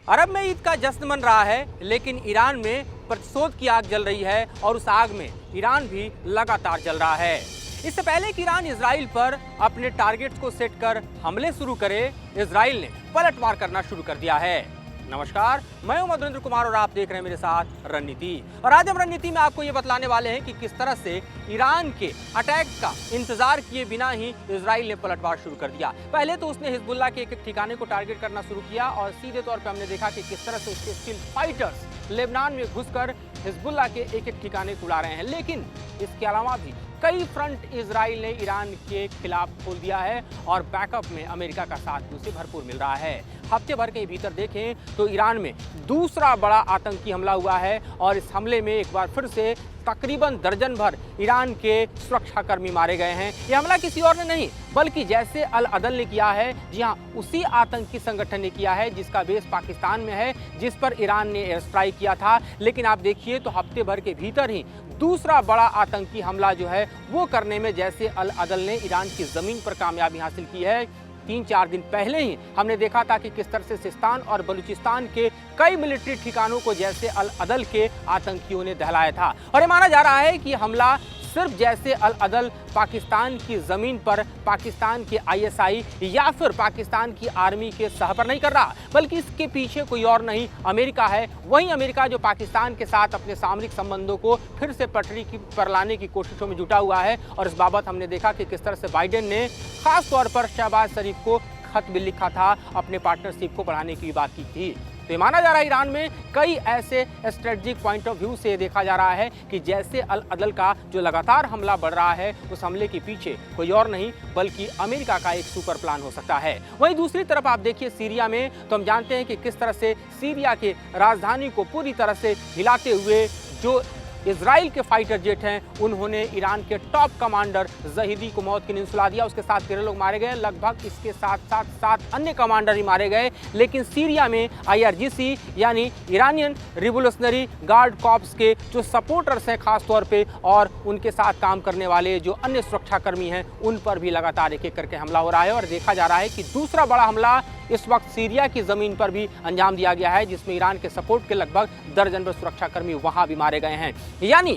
अरब में ईद का जश्न मन रहा है, लेकिन ईरान में प्रतिशोध की आग जल रही है और उस आग में ईरान भी लगातार जल रहा है। इससे पहले कि ईरान इजराइल पर अपने टारगेट्स को सेट कर हमले शुरू करे, इजराइल ने पलटवार करना शुरू कर दिया है। नमस्कार, मैं हूं मधुरेंद्र कुमार और आप देख रहे हैं मेरे साथ रणनीति। और आज हम रणनीति में आपको ये बतलाने वाले हैं कि किस तरह से ईरान के अटैक का इंतजार किए बिना ही इजराइल ने पलटवार शुरू कर दिया। पहले तो उसने हिजबुल्लाह के एक ठिकाने को टारगेट करना शुरू किया और सीधे तौर पर हमने देखा कि किस तरह से उसके स्टिल फाइटर्स लेबनान में घुसकर हिजबुल्लाह के एक ठिकाने को उड़ा रहे हैं। लेकिन इसके अलावा भी कई फ्रंट इजराइल ने ईरान के खिलाफ खोल दिया है और बैकअप में अमेरिका का साथ उसे भरपूर मिल रहा है। हफ्ते भर के भीतर देखें तो ईरान में दूसरा बड़ा आतंकी हमला हुआ है और इस हमले में एक बार फिर से तकरीबन दर्जन भर ईरान के सुरक्षाकर्मी मारे गए हैं। यह हमला किसी और ने नहीं बल्कि जैसे अल अदल ने किया है, जी हाँ, उसी आतंकी संगठन ने किया है जिसका बेस पाकिस्तान में है, जिस पर ईरान ने एयर स्ट्राइक किया था। लेकिन आप देखिए तो हफ्ते भर के भीतर ही दूसरा बड़ा आतंकी हमला जो है वो करने में जैसे अल अदल ने ईरान की ज़मीन पर कामयाबी हासिल की है। 3-4 दिन पहले ही हमने देखा था कि किस तरह से सिस्तान और बलूचिस्तान के कई मिलिट्री ठिकानों को जैसे अल अदल के आतंकियों ने दहलाया था। और ये माना जा रहा है कि हमला सिर्फ जैसे अल अदल पाकिस्तान की ज़मीन पर पाकिस्तान के ISI या फिर पाकिस्तान की आर्मी के सह पर नहीं कर रहा, बल्कि इसके पीछे कोई और नहीं, अमेरिका है। वही अमेरिका जो पाकिस्तान के साथ अपने सामरिक संबंधों को फिर से पटरी पर लाने की कोशिशों में जुटा हुआ है। और इस बाबत हमने देखा कि किस तरह से बाइडेन ने खास तौर पर शहबाज शरीफ को खत भी लिखा था, अपने पार्टनरशिप को बढ़ाने की बात की थी। तो ये माना जा रहा है ईरान में कई ऐसे स्ट्रेटजिक पॉइंट ऑफ व्यू से देखा जा रहा है कि जैसे अल अदल का जो लगातार हमला बढ़ रहा है, उस हमले के पीछे कोई और नहीं बल्कि अमेरिका का एक सुपर प्लान हो सकता है। वहीं दूसरी तरफ आप देखिए सीरिया में, तो हम जानते हैं कि किस तरह से सीरिया के राजधानी को पूरी तरह से हिलाते हुए जो इजराइल के फाइटर जेट हैं उन्होंने ईरान के टॉप कमांडर जहीदी को मौत की नींद सुला दिया। उसके साथ 13 लोग मारे गए, लगभग इसके साथ साथ 7 अन्य कमांडर ही मारे गए। लेकिन सीरिया में IRGC यानी ईरानियन रिवोल्यूशनरी गार्ड कॉर्प्स के जो सपोर्टर्स हैं खास तौर पे और उनके साथ काम करने वाले जो अन्य सुरक्षाकर्मी हैं उन पर भी लगातार एक एक करके हमला हो रहा है। और देखा जा रहा है कि दूसरा बड़ा हमला इस वक्त सीरिया की ज़मीन पर भी अंजाम दिया गया है, जिसमें ईरान के सपोर्ट के लगभग दर्जन भर सुरक्षाकर्मी वहां भी मारे गए हैं। यानी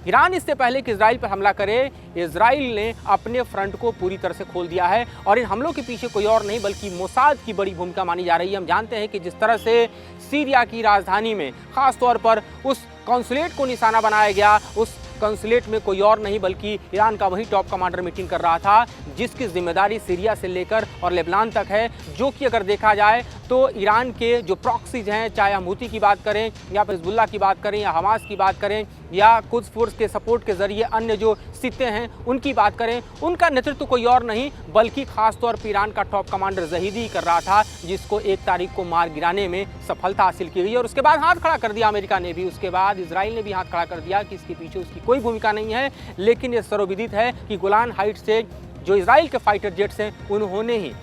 ईरान इससे पहले कि इजराइल पर हमला करे, इजराइल ने अपने फ्रंट को पूरी तरह से खोल दिया है। और इन हमलों के पीछे कोई और नहीं बल्कि मोसाद की बड़ी भूमिका मानी जा रही है। हम जानते हैं कि जिस तरह से सीरिया की राजधानी में खास तौर पर उस कॉन्सुलेट को निशाना बनाया गया, उस कॉन्सुलेट में कोई और नहीं बल्कि ईरान का वही टॉप कमांडर मीटिंग कर रहा था, जिसकी जिम्मेदारी सीरिया से लेकर और लेबनान तक है। जो कि अगर देखा जाए तो ईरान के जो प्रॉक्सीज हैं, चाहे हम हूती की बात करें या फिर हिजबुल्लाह की बात करें या हमास की बात करें या कुछ फोर्स के सपोर्ट के जरिए अन्य जो सिते हैं उनकी बात करें, उनका नेतृत्व कोई और नहीं बल्कि खास तौर पर ईरान का टॉप कमांडर जहीदी कर रहा था, जिसको 1 तारीख को मार गिराने में सफलता हासिल की गई। और उसके बाद हाथ खड़ा कर दिया अमेरिका ने भी, उसके बाद इजराइल ने भी हाथ खड़ा कर दिया कि इसके पीछे उसकी कोई भूमिका नहीं है। लेकिन ये सर्वविदित है कि गोलान हाइट से जो इजराइल के फाइटर जेट्स हैं उन्होंने ही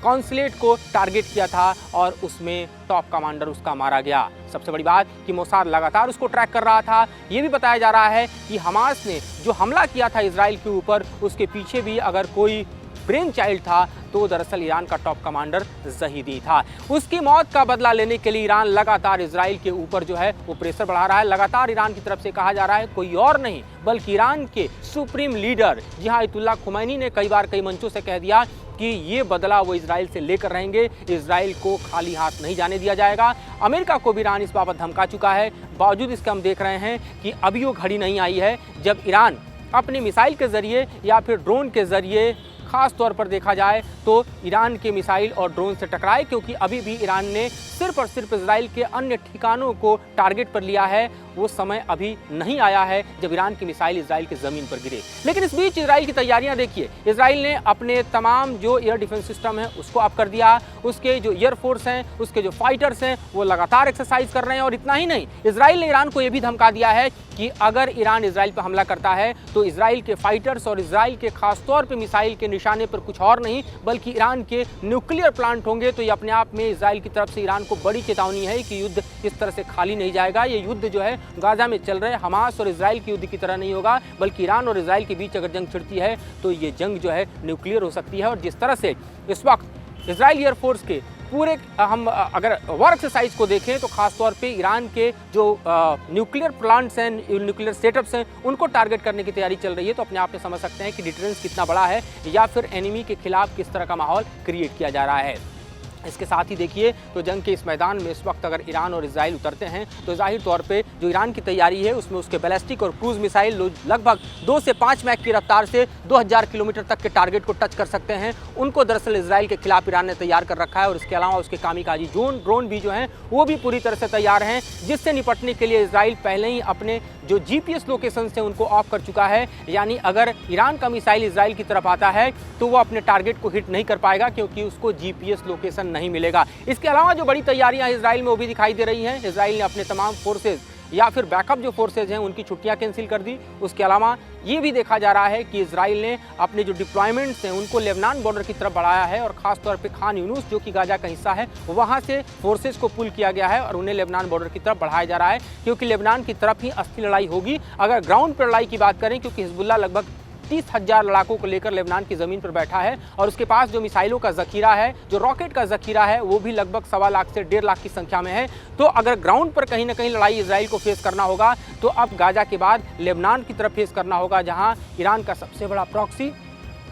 कॉन्सुलेट को टारगेट किया था और उसमें टॉप कमांडर उसका मारा गया। सबसे बड़ी बात कि मोसाद लगातार उसको ट्रैक कर रहा था। ये भी बताया जा रहा है कि हमास ने जो हमला किया था इजराइल के ऊपर, उसके पीछे भी अगर कोई ब्रेन चाइल्ड था तो दरअसल ईरान का टॉप कमांडर जहीदी था। उसकी मौत का बदला लेने के लिए ईरान लगातार इजराइल के ऊपर जो है वो प्रेशर बढ़ा रहा है। लगातार ईरान की तरफ से कहा जा रहा है कोई और नहीं बल्कि ईरान के सुप्रीम लीडर, जी हाँ, अयतुल्लाह खुमैनी ने कई बार कई मंचों से कह दिया कि ये बदला वो इजराइल से लेकर रहेंगे, इजराइल को खाली हाथ नहीं जाने दिया जाएगा। अमेरिका को भी ईरान इस बाबत धमका चुका है। बावजूद इसके हम देख रहे हैं कि अभी वो घड़ी नहीं आई है जब ईरान अपनी मिसाइल के जरिए या फिर ड्रोन के जरिए, खास तौर पर देखा जाए तो ईरान के मिसाइल और ड्रोन से टकराए, क्योंकि अभी भी ईरान ने सिर्फ और सिर्फ इजराइल के अन्य ठिकानों को टारगेट पर लिया है। वो समय अभी नहीं आया है जब ईरान की मिसाइल इजराइल की ज़मीन पर गिरे। लेकिन इस बीच इजराइल की तैयारियां देखिए, इजराइल ने अपने तमाम जो एयर डिफेंस सिस्टम है उसको अप कर दिया, उसके जो एयरफोर्स हैं, उसके जो फाइटर्स हैं वो लगातार एक्सरसाइज कर रहे हैं। और इतना ही नहीं, इजराइल ने ईरान को ये भी धमका दिया है कि अगर ईरान इजराइल पर हमला करता है तो इजराइल के फाइटर्स और इजराइल के खासतौर पर मिसाइल के निशाने पर कुछ और नहीं बल्कि ईरान के न्यूक्लियर प्लांट होंगे। तो ये अपने आप में इजराइल की तरफ से ईरान को बड़ी चेतावनी है कि युद्ध इस तरह से खाली नहीं जाएगा। ये युद्ध जो है गाजा में चल रहे हमास और इजराइल के युद्ध की तरह नहीं होगा, बल्कि ईरान और इजराइल के बीच अगर जंग छिड़ती है तो ये जंग जो है न्यूक्लियर हो सकती है। और जिस तरह से इस वक्त इजराइल एयरफोर्स के पूरे हम अगर वॉर एक्सरसाइज को देखें तो खासतौर पे ईरान के जो न्यूक्लियर प्लांट्स हैं, न्यूक्लियर सेटअप्स हैं, उनको टारगेट करने की तैयारी चल रही है। तो अपने आप में समझ सकते हैं कि डिटरेंस कितना बड़ा है या फिर एनिमी के खिलाफ किस तरह का माहौल क्रिएट किया जा रहा है। इसके साथ ही देखिए तो जंग के इस मैदान में इस वक्त अगर ईरान और इजराइल उतरते हैं तो जाहिर तौर पे जो ईरान की तैयारी है उसमें उसके बैलिस्टिक और क्रूज मिसाइल लगभग 2 से 5 मैक की रफ्तार से 2000 किलोमीटर तक के टारगेट को टच कर सकते हैं। उनको दरअसल इजराइल के खिलाफ ईरान ने तैयार कर रखा है और इसके अलावा उसके कामिकाजी ड्रोन भी जो हैं वो भी पूरी तरह से तैयार हैं, जिससे निपटने के लिए इजराइल पहले ही अपने जो GPS लोकेशन से उनको ऑफ कर चुका है। यानी अगर ईरान का मिसाइल इजराइल की तरफ आता है तो वो अपने टारगेट को हिट नहीं कर पाएगा क्योंकि उसको GPS लोकेशन नहीं मिलेगा। इसके अलावा जो बड़ी तैयारियां इजराइल में वो भी दिखाई दे रही हैं। इजराइल ने अपने तमाम फोर्सेज या फिर बैकअप जो फोर्सेज हैं उनकी छुट्टियां कैंसिल कर दी। उसके अलावा ये भी देखा जा रहा है कि इजराइल ने अपने जो डिप्लॉयमेंट्स हैं उनको लेबनान बॉर्डर की तरफ बढ़ाया है और खासतौर पे खान यूनुस जो कि गाजा का हिस्सा है वहां से फोर्सेज को पुल किया गया है और उन्हें लेबनान बॉर्डर की तरफ बढ़ाया जा रहा है क्योंकि लेबनान की तरफ ही असली लड़ाई होगी। अगर ग्राउंड पर लड़ाई की बात करें, क्योंकि हिजबुल्लाह लगभग 30,000 लड़ाकों को लेकर लेबनान की ज़मीन पर बैठा है और उसके पास जो मिसाइलों का ज़खीरा है, जो रॉकेट का ज़खीरा है, वो भी लगभग 1.25 लाख से 1.5 लाख की संख्या में है। तो अगर ग्राउंड पर कहीं ना कहीं लड़ाई इजराइल को फेस करना होगा तो अब गाजा के बाद लेबनान की तरफ फेस करना होगा, जहां ईरान का सबसे बड़ा प्रॉक्सी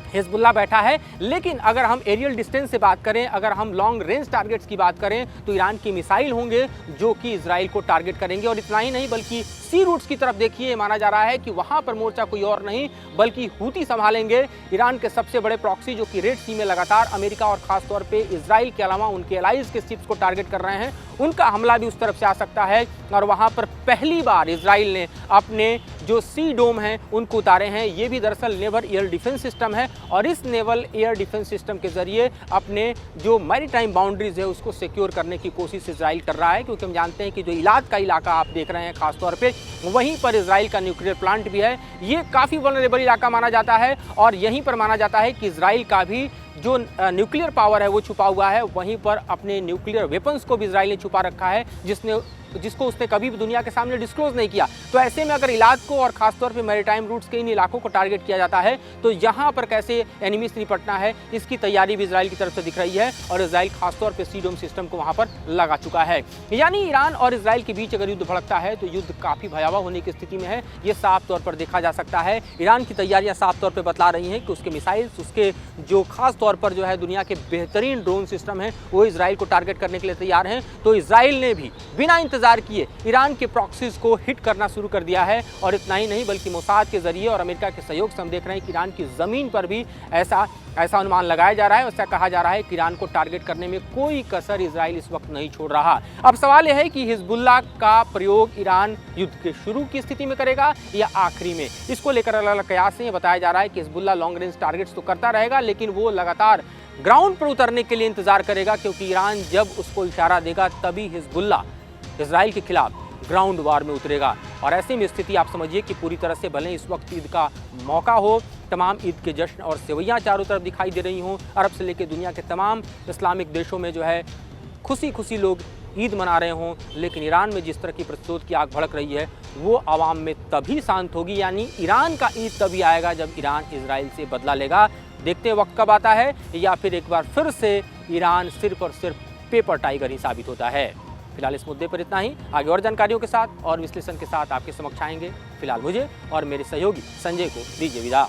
हिजबुल्लाह बैठा है। लेकिन अगर हम एरियल डिस्टेंस से बात करें, अगर हम लॉन्ग रेंज टारगेट्स की बात करें तो ईरान की मिसाइल होंगे जो कि इजराइल को टारगेट करेंगे। और इतना ही नहीं बल्कि सी रूट्स की तरफ देखिए, माना जा रहा है कि वहां पर मोर्चा कोई और नहीं बल्कि हूती संभालेंगे। ईरान के सबसे बड़े प्रॉक्सी जो कि रेड सी में लगातार अमेरिका और खासतौर पे इजराइल के अलावा उनके एलाइज के शिप्स को टारगेट कर रहे हैं, उनका हमला भी उस तरफ से आ सकता है। और वहां पर पहली बार इजराइल ने अपने जो सी डोम हैं उनको उतारे हैं। ये भी दरअसल नेवल एयर डिफेंस सिस्टम है और इस नेवल एयर डिफेंस सिस्टम के जरिए अपने जो मैरीटाइम बाउंड्रीज है उसको सिक्योर करने की कोशिश इजराइल कर रहा है, क्योंकि हम जानते हैं कि जो इलाद का इलाका आप देख रहे हैं खासतौर पे वहीं पर इजराइल का न्यूक्लियर प्लांट भी है। ये काफ़ी वल्नरेबल इलाका माना जाता है और यहीं पर माना जाता है कि इजराइल का भी जो न्यूक्लियर पावर है वो छुपा हुआ है। वहीं पर अपने न्यूक्लियर वेपन्स को भी इजराइल ने छुपा रखा है जिसको उसने कभी भी दुनिया के सामने डिस्क्लोज नहीं किया। तो ऐसे में अगर इलाद को और खासतौर पे मैरीटाइम रूट्स के इन इलाकों को टारगेट किया जाता है तो यहाँ पर कैसे एनिमी से निपटना है इसकी तैयारी भी इजराइल की तरफ से दिख रही है और इजराइल खासतौर पे सी डोम सिस्टम को वहाँ पर लगा चुका है। यानी ईरान और इजराइल के बीच अगर युद्ध भड़कता है तो युद्ध काफ़ी भयावह होने की स्थिति में है, ये साफ तौर पर देखा जा सकता है। ईरान की तैयारियाँ साफ तौर पर बतला रही हैं कि उसके मिसाइल्स, उसके जो खास तौर पर जो है दुनिया के बेहतरीन ड्रोन सिस्टम है वो इजराइल को टारगेट करने के लिए तैयार हैं। तो इजराइल ने भी बिना इंतजार किए ईरान के प्रॉक्सीज को हिट करना शुरू कर दिया है। और इतना ही नहीं बल्कि मोसाद के जरिए और अमेरिका के सहयोग से हम देख रहे हैं कि ईरान की ज़मीन पर भी ऐसा अनुमान लगाया जा रहा है। उससे कहा जा रहा है कि ईरान को टारगेट करने में कोई कसर इजराइल इस वक्त नहीं छोड़ रहा। अब सवाल यह है कि हिजबुल्लाह का प्रयोग ईरान युद्ध के शुरू की स्थिति में करेगा या आखिरी में। इसको लेकर अलग अलग कयास हैं। बताया जा रहा है कि हिजबुल्लाह लॉन्ग रेंज टारगेट्स तो करता रहेगा लेकिन वो लगातार ग्राउंड पर उतरने के लिए इंतजार करेगा, क्योंकि ईरान जब उसको इशारा देगा तभी हिजबुल्लाह इजराइल के खिलाफ ग्राउंड वार में उतरेगा। और ऐसे में स्थिति आप समझिए कि पूरी तरह से भले इस वक्त ईद का मौका हो, तमाम ईद के जश्न और सेवैयाँ चारों तरफ दिखाई दे रही हों, अरब से लेकर दुनिया के तमाम इस्लामिक देशों में जो है खुशी खुशी लोग ईद मना रहे हों, लेकिन ईरान में जिस तरह की प्रतिशोध की आग भड़क रही है वो आवाम में तभी शांत होगी। यानी ईरान का ईद तभी आएगा जब ईरान इजराइल से बदला लेगा। देखते हैं वक्त कब आता है या फिर एक बार फिर से ईरान सिर्फ और सिर्फ पेपर टाइगर ही साबित होता है। फिलहाल इस मुद्दे पर इतना ही। आगे और जानकारियों के साथ और विश्लेषण के साथ आपके समक्ष आएंगे। फिलहाल मुझे और मेरे सहयोगी संजय को दीजिए विदा।